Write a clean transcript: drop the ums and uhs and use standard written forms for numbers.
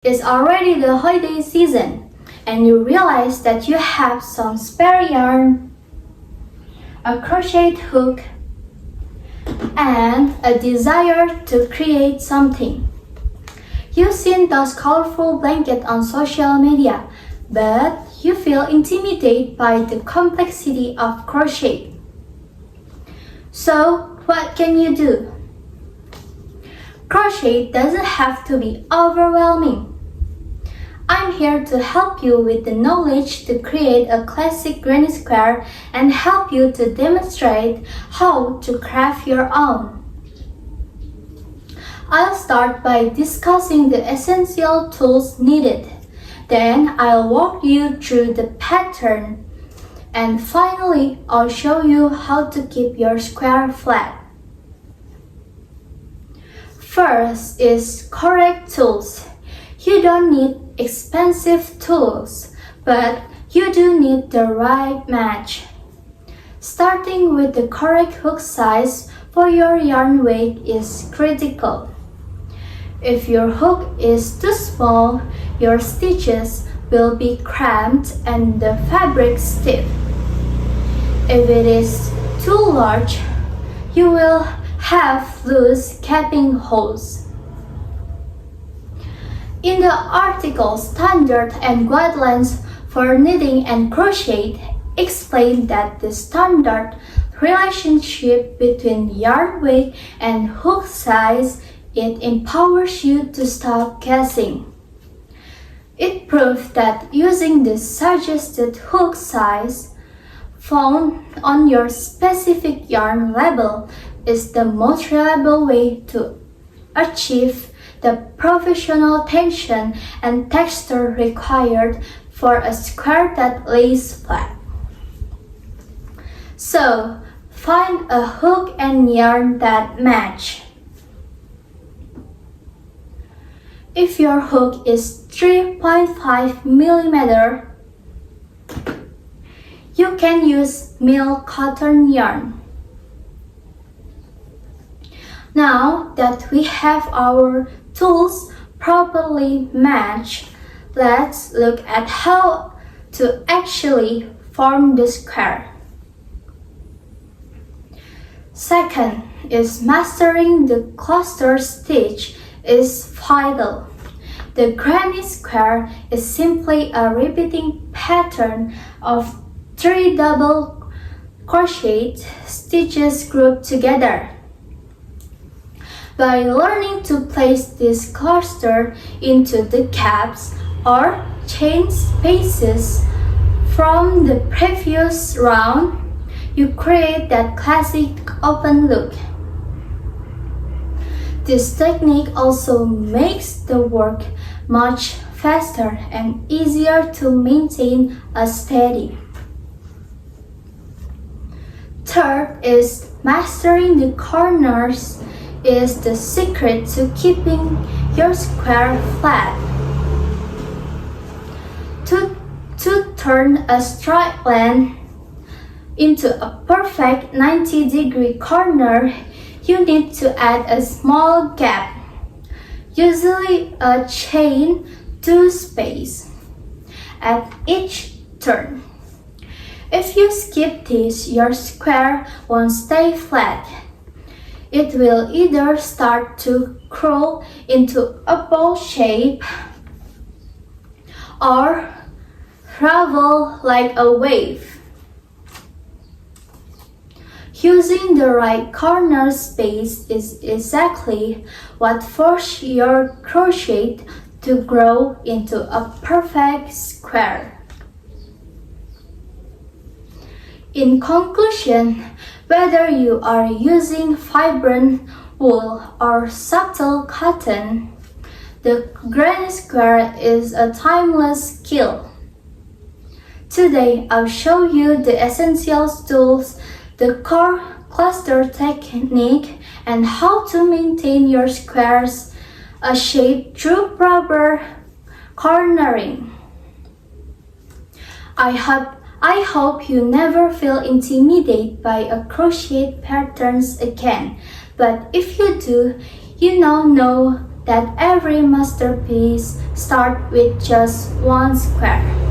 It's already the holiday season, and you realize that you have some spare yarn, a crochet hook, and a desire to create something. You've seen those colorful blankets on social media, but you feel intimidated by the complexity of crochet. So, what can you do? Crochet doesn't have to be overwhelming. I'm here to help you with the knowledge to create a classic granny square and help you to demonstrate how to craft your own. I'll start by discussing the essential tools needed. Then I'll walk you through the pattern. And finally, I'll show you how to keep your square flat. First is correct tools. You don't need expensive tools, but you do need the right match. Starting with the correct hook size for your yarn weight is critical. If your hook is too small, your stitches will be cramped and the fabric stiff. If it is too large, you will have loose capping holes. In the article Standard and Guidelines for Knitting and Crochet explain that the standard relationship between yarn weight and hook size, it empowers you to stop guessing. It proves that using the suggested hook size found on your specific yarn label is the most reliable way to achieve the professional tension and texture required for a square that lays flat. So, find a hook and yarn that match. If your hook is 3.5 mm, you can use mill cotton yarn. Now that we have our tools properly matched, let's look at how to actually form the square. Second is mastering the cluster stitch is vital. The granny square is simply a repeating pattern of 3 double crochet stitches grouped together. By learning to place this cluster into the gaps or chain spaces from the previous round, you create that classic open look. This technique also makes the work much faster and easier to maintain a steady. Third is mastering the corners is the secret to keeping your square flat. To turn a straight line into a perfect 90-degree corner, you need to add a small gap, usually a chain 2 space, at each turn. If you skip this, your square won't stay flat. It will either start to curl into a ball shape or travel like a wave. Using the right corner space is exactly what forces your crochet to grow into a perfect square. In conclusion, whether you are using vibrant wool or subtle cotton, the granny square is a timeless skill. Today, I'll show you the essential tools, the core cluster technique, and how to maintain your squares a shape through proper cornering. I hope you never feel intimidated by a crochet patterns again, but if you do, you now know that every masterpiece starts with just one square.